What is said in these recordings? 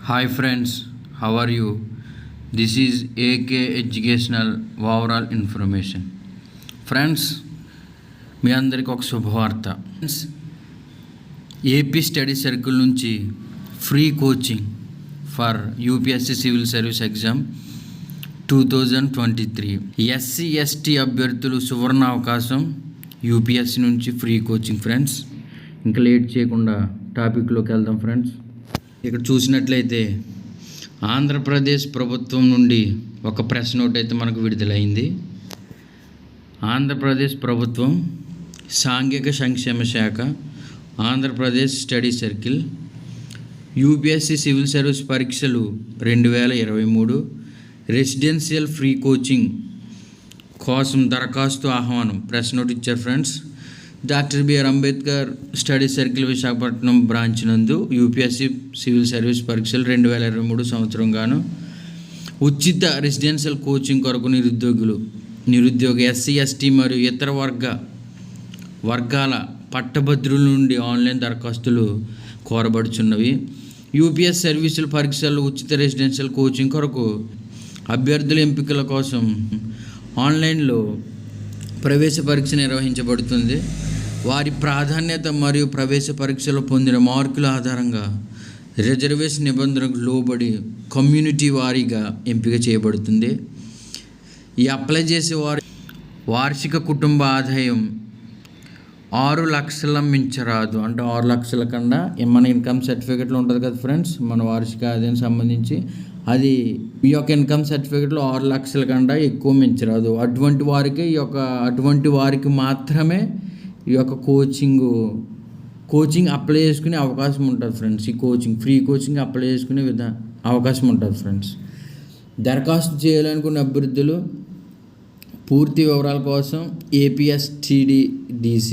Hi friends, how are you? This is AK Educational Overall Information. Friends, మీ అందరికీ ఒక శుభవార్త. ఫ్రెండ్స్, ఏపీ స్టడీ సర్కిల్ నుంచి free coaching for UPSC civil service exam 2023 SC ST అభ్యర్థులు సువర్ణ అవకాశం. UPSC నుంచి ఫ్రీ కోచింగ్. ఫ్రెండ్స్, ఇంకా లేట్ చేయకుండా టాపిక్లోకి వెళ్దాం. ఫ్రెండ్స్, ఇక్కడ చూసినట్లయితే ఆంధ్రప్రదేశ్ ప్రభుత్వం నుండి ఒక ప్రెస్ నోట్ అయితే మనకు విడుదలైంది. ఆంధ్రప్రదేశ్ ప్రభుత్వం సాంఘిక సంక్షేమ శాఖ, Andhra Pradesh study circle UPSC civil service పరీక్షలు 2023 రెసిడెన్షియల్ ఫ్రీ కోచింగ్ కోసం దరఖాస్తు ఆహ్వానం ప్రెస్ నోట్ ఇచ్చారు. Friends, doctor BR Ambedkar study circle Visakhapatnam branch నందు యూపీఎస్సీ సివిల్ సర్వీస్ పరీక్షలు 2023 సంవత్సరం గాను ఉచిత రెసిడెన్షియల్ కోచింగ్ కొరకు నిరుద్యోగ ఎస్సీ ఎస్టీ మరియు ఇతర వర్గాల పట్టభద్రుల నుండి ఆన్లైన్ దరఖాస్తులు కోరబడుచున్నవి. యూపీఎస్ సర్వీసుల పరీక్షలు ఉచిత రెసిడెన్షియల్ కోచింగ్ కొరకు అభ్యర్థుల ఎంపికల కోసం ఆన్లైన్లో ప్రవేశ పరీక్ష నిర్వహించబడుతుంది. వారి ప్రాధాన్యత మరియు ప్రవేశ పరీక్షలో పొందిన మార్కుల ఆధారంగా రిజర్వేషన్ నిబంధనలకు లోబడి కమ్యూనిటీ వారీగా ఎంపిక చేయబడుతుంది. ఈ అప్లై చేసే వారి వార్షిక కుటుంబ ఆదాయం 6 లక్షల మించరాదు. అంటే 6 లక్షల కన్నా మన ఇన్కమ్ సర్టిఫికెట్లో ఉంటుంది కదా ఫ్రెండ్స్, మన వార్షిక ఆదాయం సంబంధించి అది ఈ యొక్క ఇన్కమ్ సర్టిఫికెట్లో 6 లక్షల కన్నా ఎక్కువ మించరాదు. అటువంటి వారికి మాత్రమే ఈ యొక్క కోచింగ్ అప్లై చేసుకునే అవకాశం ఉంటుంది. ఫ్రెండ్స్, ఈ ఫ్రీ కోచింగ్ అప్లై చేసుకునే అవకాశం ఉంటుంది. ఫ్రెండ్స్, దరఖాస్తు చేయాలనుకున్న అభ్యర్థులు పూర్తి వివరాల కోసం APSTDC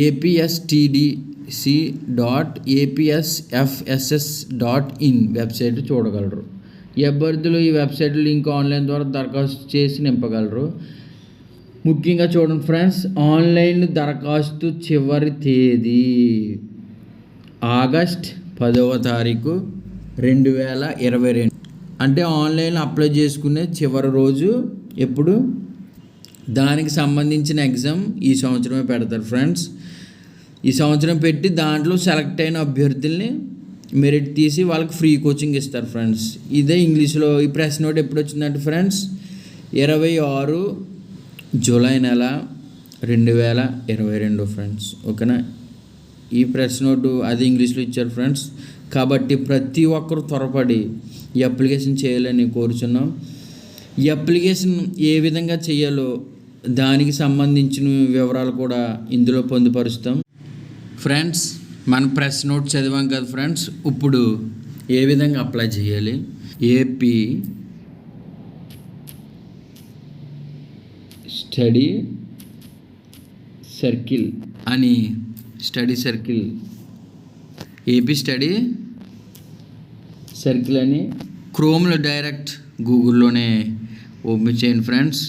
apstdc.apsfss.in వెబ్సైట్ చూడగలరు. ఈ అభ్యర్థులు ఈ వెబ్సైట్ లింక్ ఆన్లైన్ ద్వారా దరఖాస్తు చేసి నింపగలరు. ముఖ్యంగా చూడండి ఫ్రెండ్స్, ఆన్లైన్ దరఖాస్తు చివరి తేదీ ఆగస్ట్ 10 2022. అంటే ఆన్లైన్ అప్లై చేసుకునే చివరి రోజు ఎప్పుడు, దానికి సంబంధించిన ఎగ్జామ్ ఈ సంవత్సరమే పెడతారు. ఫ్రెండ్స్, ఈ సంవత్సరం పెట్టి దాంట్లో సెలెక్ట్ అయిన అభ్యర్థుల్ని మెరిట్ తీసి వాళ్ళకి ఫ్రీ కోచింగ్ ఇస్తారు. ఫ్రెండ్స్, ఇదే ఇంగ్లీష్లో ఈ ప్రెస్ నోట్ ఎప్పుడు వచ్చిందంటే ఫ్రెండ్స్ 26 జూలై 2022. ఫ్రెండ్స్, ఓకేనా. ఈ ప్రెస్ నోటు అది ఇంగ్లీష్లో ఇచ్చారు. ఫ్రెండ్స్, కాబట్టి ప్రతి ఒక్కరు త్వరపడి ఈ అప్లికేషన్ చేయాలని కోరుచున్నాం. ఈ అప్లికేషన్ ఏ విధంగా చేయాలో దానికి సంబంధించిన వివరాలు కూడా ఇందులో పొందుపరుస్తాం. ఫ్రెండ్స్, మన ప్రెస్ నోట్ చదివాం కదా ఫ్రెండ్స్, ఇప్పుడు ఏ విధంగా అప్లై చేయాలి. ఏపీ స్టడీ సర్కిల్ అని ఏపీ స్టడీ సర్కిల్ అని క్రోమ్లో డైరెక్ట్ గూగుల్లోనే ఓపెన్ చేయండి. ఫ్రెండ్స్,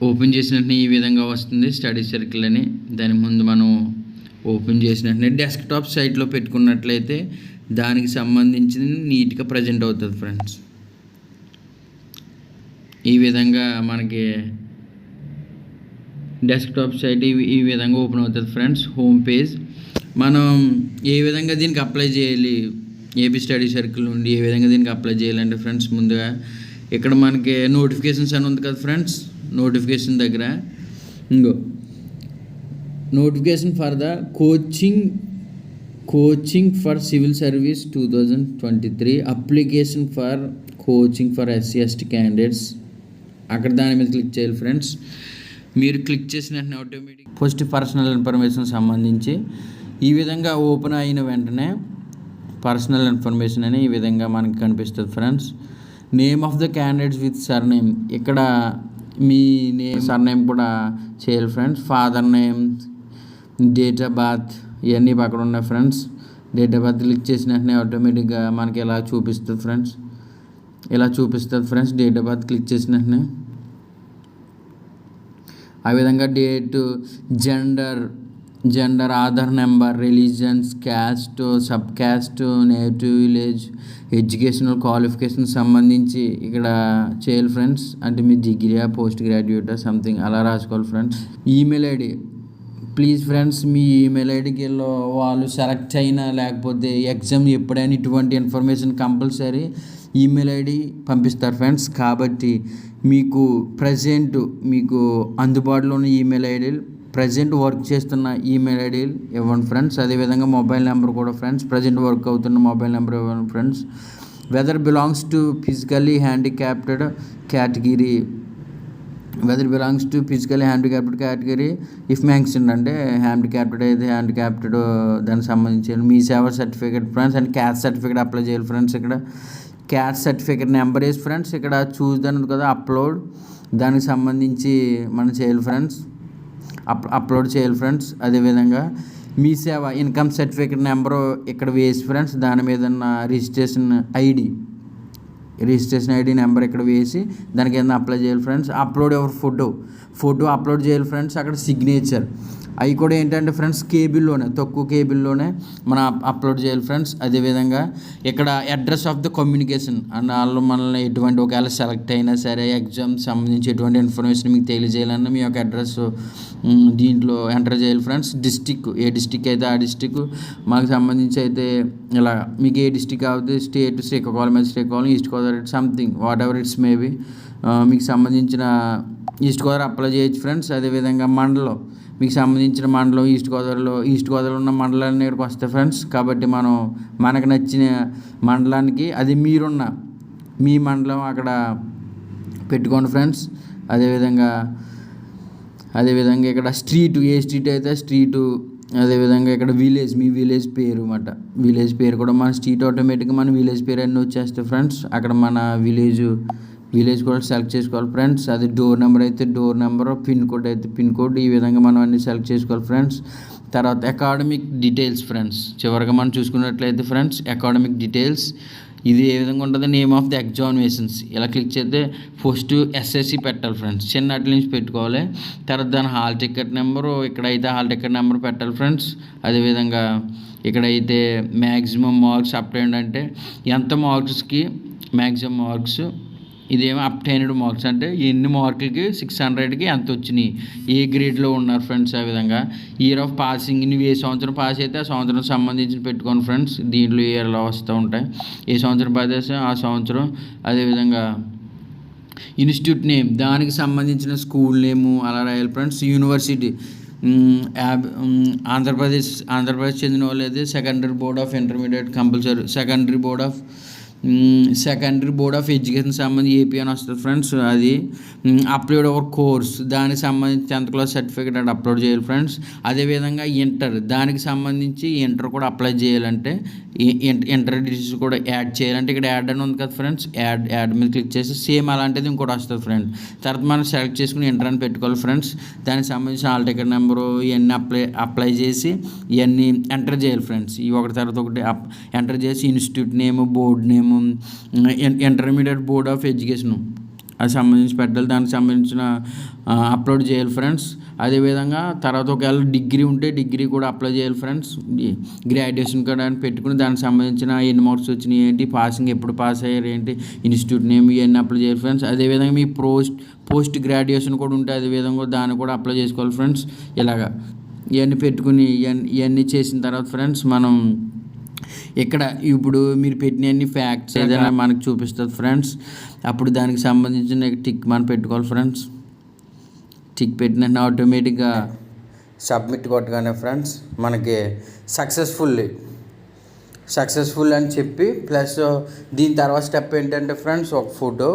ఓపెన్ చేసిన వెంటనే ఈ విధంగా వస్తుంది స్టడీ సర్కిల్ అని. దాని ముందు మనం ఓపెన్ చేసిన వెంటనే డెస్క్టాప్ సైట్లో పెట్టుకున్నట్లయితే దానికి సంబంధించింది నీట్గా ప్రజెంట్ అవుతుంది. ఫ్రెండ్స్, ఈ విధంగా మనకి డెస్క్టాప్ సైట్ ఈ విధంగా ఓపెన్ అవుతుంది. ఫ్రెండ్స్, హోమ్ పేజ్ మనం ఏ విధంగా దీనికి అప్లై చేయాలి, ఏపీ స్టడీ సర్కిల్ నుండి ఏ విధంగా దీనికి అప్లై చేయాలంటే ఫ్రెండ్స్, ముందుగా ఇక్కడ మనకి నోటిఫికేషన్స్ అని ఉంది కదా ఫ్రెండ్స్, నోటిఫికేషన్ దగ్గర notification for the coaching for civil service 2023 application for coaching for SC ST candidates, అక్కడ దాని మీద క్లిక్ చేయాలి. ఫ్రెండ్స్, మీరు క్లిక్ చేసిన వెంటనే ఆటోమేటిక్ ఫస్ట్ పర్సనల్ ఇన్ఫర్మేషన్ సంబంధించి ఈ విధంగా ఓపెన్ అయిన వెంటనే పర్సనల్ ఇన్ఫర్మేషన్ అని ఈ విధంగా మనకి కనిపిస్తుంది. Friends, name of the candidates with surname, ఇక్కడ మీ సర్నేమ్ కూడా చేయాలి. Friends, father name, date of birth ఇవన్నీ అక్కడ ఉన్నాయి. Friends, date of birth click చేసిన వెంటనే ఆటోమేటిక్గా మనకి ఇలా చూపిస్తుంది. Friends, date of birth click చేసిన వెంటనే ఆ విధంగా date, gender, gender, Aadhaar number, religions, caste, sub caste, native village, educational qualification సంబంధించి ఇక్కడ చేయాలి ఫ్రెండ్స్. అంటే మీ డిగ్రీయా, పోస్ట్ గ్రాడ్యుయేటా సంథింగ్ అలా రాసుకోవాలి friends. Email ID please friends, మీ ఈమెయిల్ ఐడికి వాళ్ళు సెలెక్ట్ అయినా లేకపోతే ఎగ్జామ్ ఎప్పుడైనా ఇటువంటి ఇన్ఫర్మేషన్ కంపల్సరీ ఈమెయిల్ ఐడి పంపిస్తారు ఫ్రెండ్స్. కాబట్టి మీకు మీకు అందుబాటులో ఉన్న ఈమెయిల్ ఐడీలు ప్రజెంట్ వర్క్ చేస్తున్న ఈమెయిల్ ఐడీలు ఇవ్వండి ఫ్రెండ్స్. అదేవిధంగా మొబైల్ నెంబర్ కూడా ఫ్రెండ్స్, ప్రజెంట్ వర్క్ అవుతున్న మొబైల్ నెంబర్ ఇవ్వండి friends. Whether belongs to physically handicapped category if mentioned అంటే హ్యాండిక్యాప్టెడ్ అయితే హ్యాండిక్యాప్టెడ్ దానికి సంబంధించి మీ సేవ certificate friends and caste certificate apply చేయాలి ఫ్రెండ్స్. ఇక్కడ క్యాస్ట్ సర్టిఫికేట్ నెంబర్ వేసి ఫ్రెండ్స్ ఇక్కడ చూస్ దాని కదా అప్లోడ్, దానికి సంబంధించి మనం చేయాలి ఫ్రెండ్స్, అప్లోడ్ చేయాలి ఫ్రెండ్స్. అదేవిధంగా మీ సేవ ఇన్కమ్ సర్టిఫికేట్ నెంబరు ఇక్కడ వేసి ఫ్రెండ్స్ దాని మీద ఉన్న రిజిస్ట్రేషన్ ఐడి నెంబర్ ఇక్కడ వేసి దానికి ఏదైనా అప్లై చేయాలి friends. Upload your photo upload చేయాలి ఫ్రెండ్స్. అక్కడ సిగ్నేచర్ అవి కూడా ఏంటంటే ఫ్రెండ్స్ తక్కువ కేబుల్లోనే మనం అప్లోడ్ చేయాలి ఫ్రెండ్స్. అదేవిధంగా ఇక్కడ address of the communication and వాళ్ళు మనల్ని ఎటువంటి ఒకవేళ సెలెక్ట్ అయినా సరే ఎగ్జామ్ సంబంధించి ఎటువంటి ఇన్ఫర్మేషన్ మీకు తెలియజేయాలన్నా మీ యొక్క అడ్రస్ దీంట్లో ఎంటర్ చేయాలి ఫ్రెండ్స్. ఏ డిస్టిక్ అయితే ఆ డిస్టిక్ మాకు సంబంధించి అయితే ఇలా మీకు ఏ డిస్టిక్ అవుతుంది స్టేట్ శ్రీకాకుళం మీద Srikakulam, east Godavari something what ever it's maybe మీకు సంబంధించిన ఈస్ట్ గోదావరి అప్లై చేయొచ్చు ఫ్రెండ్స్. అదేవిధంగా మండలం మీకు సంబంధించిన మండలం ఈస్ట్ గోదావరిలో ఉన్న మండలాన్ని ఇక్కడికి వస్తాయి ఫ్రెండ్స్. కాబట్టి మనకు నచ్చిన మండలానికి అది మీ మండలం అక్కడ పెట్టుకోండి ఫ్రెండ్స్. అదేవిధంగా ఇక్కడ స్ట్రీటు ఏ స్ట్రీట్ అయితే స్ట్రీటు, అదేవిధంగా ఇక్కడ మీ విలేజ్ పేరు అన్నమాట. విలేజ్ పేరు కూడా మన స్ట్రీట్ ఆటోమేటిక్గా మన విలేజ్ పేరు అన్నీ వచ్చేస్తాయి ఫ్రెండ్స్. అక్కడ మన విలేజ్ కూడా సెలెక్ట్ చేసుకోవాలి ఫ్రెండ్స్. అది డోర్ నెంబర్ అయితే డోర్ నెంబర్, పిన్ కోడ్ అయితే పిన్ కోడ్, ఈ విధంగా మనం అన్నీ సెలెక్ట్ చేసుకోవాలి ఫ్రెండ్స్. తర్వాత అకాడమిక్ డీటెయిల్స్ ఫ్రెండ్స్, చివరిగా మనం చూసుకున్నట్లయితే ఫ్రెండ్స్ అకాడమిక్ డీటెయిల్స్ ఇది ఏ విధంగా ఉంటుంది, నేమ్ ఆఫ్ ది ఎగ్జామినేషన్స్ ఇలా క్లిక్ చేస్తే ఫస్ట్ ఎస్ఎస్సి పెట్టాలి ఫ్రెండ్స్, చిన్నటి నుంచి పెట్టుకోవాలి. తర్వాత దాని హాల్ టికెట్ నెంబరు, ఇక్కడైతే హాల్ టికెట్ నెంబర్ పెట్టాలి ఫ్రెండ్స్. అదేవిధంగా ఇక్కడైతే మ్యాక్సిమం మార్క్స్ అప్టైన్డ్ అంటే ఎంత మార్క్స్కి మ్యాక్సిమం మార్క్స్, ఇదేమో అప్టైన్డ్ మార్క్స్ అంటే ఎన్ని మార్కులకి 600కి ఎంత వచ్చినాయి, ఏ గ్రేడ్లో ఉన్నారు ఫ్రెండ్స్. ఆ విధంగా ఇయర్ ఆఫ్ పాసింగ్, నువ్వు ఏ సంవత్సరం పాస్ అయితే ఆ సంవత్సరం సంబంధించి పెట్టుకోండి ఫ్రెండ్స్. దీంట్లో ఇయర్లో వస్తూ ఉంటాయి, ఏ సంవత్సరం పాస్ చేస్తే ఆ సంవత్సరం. అదేవిధంగా ఇన్స్టిట్యూట్ నేమ్, దానికి సంబంధించిన స్కూల్ నేము అలా రాయాలి ఫ్రెండ్స్. యూనివర్సిటీ ఆంధ్రప్రదేశ్ చెందిన వాళ్ళు అయితే secondary board of intermediate compulsory, secondary board of education సంబంధించి ఏపీ అని వస్తుంది ఫ్రెండ్స్. అది అప్లోడ్ అవర్ కోర్స్, దానికి సంబంధించి 10th క్లాస్ సర్టిఫికేట్ అది అప్లోడ్ చేయాలి ఫ్రెండ్స్. అదేవిధంగా దానికి సంబంధించి ఇంటర్ కూడా అప్లై చేయాలంటే ఇంటర్ డీటెయిల్స్ కూడా యాడ్ చేయాలంటే ఇక్కడ యాడ్ అని ఉంది కదా ఫ్రెండ్స్, యాడ్ మీద క్లిక్ చేసి సేమ్ అలాంటిది ఇంకోటి వస్తుంది ఫ్రెండ్స్. తర్వాత మనం సెలెక్ట్ చేసుకుని ఇంటర్ అని పెట్టుకోవాలి ఫ్రెండ్స్. దానికి సంబంధించిన హాల్ టికెట్ నెంబరు ఇవన్నీ అప్లై చేసి ఇవన్నీ ఎంటర్ చేయాలి ఫ్రెండ్స్. ఈ ఒకటి తర్వాత ఒకటి ఎంటర్ చేసి institute name, board name, intermediate board of education అది సంబంధించి పెట్టాలి, దానికి సంబంధించిన అప్లోడ్ చేయాలి ఫ్రెండ్స్. అదేవిధంగా తర్వాత ఒకవేళ డిగ్రీ ఉంటే డిగ్రీ కూడా అప్లై చేయాలి ఫ్రెండ్స్. గ్రాడ్యుయేషన్ కూడా పెట్టుకుని దానికి సంబంధించిన ఎన్ని మార్క్స్ వచ్చినాయి ఏంటి, పాసింగ్ ఎప్పుడు పాస్ అయ్యారు ఏంటి, ఇన్స్టిట్యూట్ నేమ్ ఇవన్నీ అప్లై చేయాలి ఫ్రెండ్స్. అదేవిధంగా మీ పోస్ట్ గ్రాడ్యుయేషన్ కూడా ఉంటే అదేవిధంగా దాన్ని కూడా అప్లై చేసుకోవాలి ఫ్రెండ్స్. ఇలాగా ఇవన్నీ పెట్టుకుని ఇవన్నీ చేసిన తర్వాత ఫ్రెండ్స్ మనం ఇక్కడ ఇప్పుడు మీరు పెట్టిన అన్ని ఫ్యాక్ట్స్ ఏదైనా మనకు చూపిస్తుంది ఫ్రెండ్స్. అప్పుడు దానికి సంబంధించిన టిక్ మనం పెట్టుకోవాలి ఫ్రెండ్స్. టిక్ పెట్టిన ఆటోమేటిక్గా సబ్మిట్ కొట్టగానే ఫ్రెండ్స్ మనకి సక్సెస్ఫుల్ అని చెప్పి ప్లస్ దీని తర్వాత స్టెప్ ఏంటంటే ఫ్రెండ్స్ ఒక ఫోటో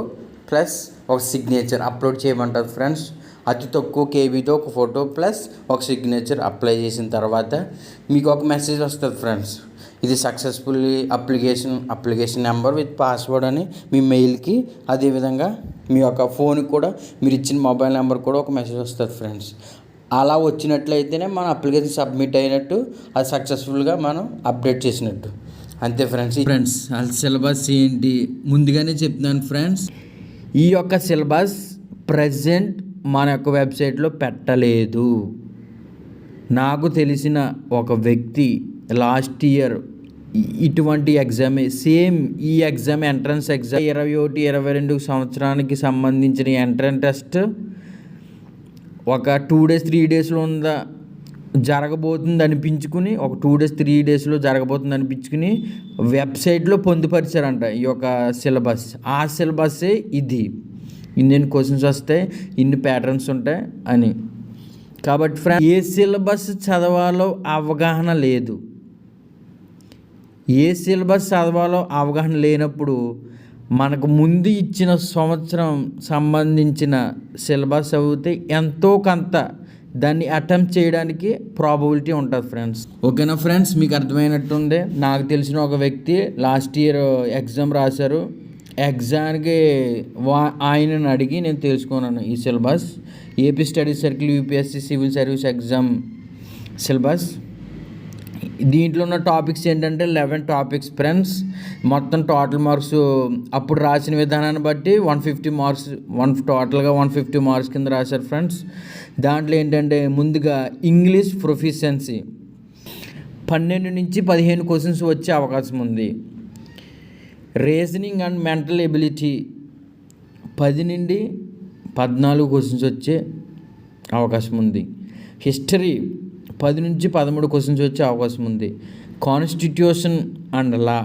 ప్లస్ ఒక సిగ్నేచర్ అప్లోడ్ చేయమంటారు ఫ్రెండ్స్. అతి తక్కువ కేబీతో ఒక ఫోటో ప్లస్ ఒక సిగ్నేచర్ అప్లై చేసిన తర్వాత మీకు ఒక మెసేజ్ వస్తుంది ఫ్రెండ్స్, ఇది successfully application number with password అని మీ మెయిల్కి, అదేవిధంగా మీ యొక్క ఫోన్కి కూడా మీరు ఇచ్చిన మొబైల్ నెంబర్ కూడా ఒక మెసేజ్ వస్తుంది ఫ్రెండ్స్. అలా వచ్చినట్లయితేనే మన అప్లికేషన్ సబ్మిట్ అయినట్టు, అది సక్సెస్ఫుల్గా మనం అప్డేట్ చేసినట్టు. అంతే ఫ్రెండ్స్. వాళ్ళ సిలబస్ ఏంటి ముందుగానే చెప్తున్నాను ఫ్రెండ్స్. ఈ యొక్క సిలబస్ ప్రజెంట్ మన యొక్క వెబ్సైట్లో పెట్టలేదు, నాకు తెలిసిన ఒక వ్యక్తి లాస్ట్ ఇయర్ ఇటువంటి ఎగ్జామే సేమ్ ఈ ఎగ్జామ్ ఎంట్రన్స్ ఎగ్జామ్ 21-22 సంవత్సరానికి సంబంధించిన ఎంట్రన్స్ టెస్ట్ ఒక 2 days 3 daysలో జరగబోతుంది అనిపించుకుని ఒక 2 days 3 daysలో జరగబోతుంది అనిపించుకుని వెబ్సైట్లో పొందుపరిచారంట ఈ యొక్క సిలబస్. ఆ సిలబస్సే ఇది. ఇన్ని క్వశ్చన్స్ వస్తాయి, ఇన్ని ప్యాటర్న్స్ ఉంటాయి అని. కాబట్టి ఫ్రెండ్స్, ఏ సిలబస్ చదవాలో అవగాహన లేదు. ఏ సిలబస్ చదవాలో అవగాహన లేనప్పుడు మనకు ముందు ఇచ్చిన సంవత్సరం సంబంధించిన సిలబస్ చదివితే ఎంతో కొంత దాన్ని అటెంప్ట్ చేయడానికి ప్రాబబిలిటీ ఉంటుంది ఫ్రెండ్స్. ఓకేనా ఫ్రెండ్స్, మీకు అర్థమైనట్టుంది. నాకు తెలిసిన ఒక వ్యక్తి లాస్ట్ ఇయర్ ఎగ్జామ్ రాశారు. ఎగ్జామ్కి ఆయనను అడిగి నేను తెలుసుకున్నాను ఈ syllabus. AP study circle UPSC civil service exam syllabus. దీంట్లో ఉన్న టాపిక్స్ ఏంటంటే 11 టాపిక్స్ ఫ్రెండ్స్. మొత్తం టోటల్ మార్క్స్ అప్పుడు రాసిన విధానాన్ని బట్టి 150 మార్క్స్, టోటల్గా 150 మార్క్స్ కింద రాశారు ఫ్రెండ్స్. దాంట్లో ఏంటంటే ముందుగా ఇంగ్లీష్ ప్రొఫిషియన్సీ 12 నుంచి 15 క్వశ్చన్స్ వచ్చే అవకాశం ఉంది. రీజనింగ్ అండ్ మెంటల్ ఎబిలిటీ 10 నుండి 14 క్వశ్చన్స్ వచ్చే అవకాశం ఉంది. హిస్టరీ 10 నుంచి 13 క్వశ్చన్స్ వచ్చే అవకాశం ఉంది. కాన్స్టిట్యూషన్ అండ్ లా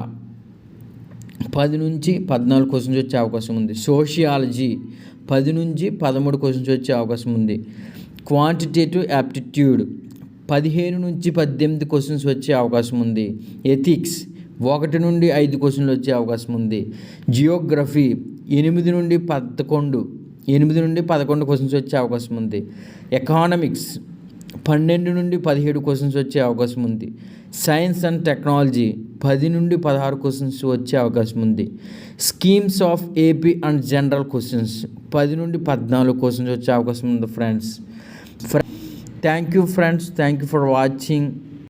10 నుంచి 14 క్వశ్చన్స్ వచ్చే అవకాశం ఉంది. సోషియాలజీ 10 నుంచి 13 క్వశ్చన్స్ వచ్చే అవకాశం ఉంది. క్వాంటిటేటివ్ యాప్టిట్యూడ్ 15 నుంచి 18 క్వశ్చన్స్ వచ్చే అవకాశం ఉంది. ఎథిక్స్ 1 నుండి 5 క్వశ్చన్లు వచ్చే అవకాశం ఉంది. జియోగ్రఫీ 8 నుండి 11 క్వశ్చన్స్ వచ్చే అవకాశం ఉంది. ఎకనామిక్స్ 12 నుండి 17 క్వశ్చన్స్ వచ్చే అవకాశం ఉంది. సైన్స్ అండ్ టెక్నాలజీ 10 నుండి 16 క్వశ్చన్స్ వచ్చే అవకాశం ఉంది. Schemes of AP and general questions 10 నుండి 14 క్వశ్చన్స్ వచ్చే అవకాశం ఉంది friends. Thank you friends, thank you for watching.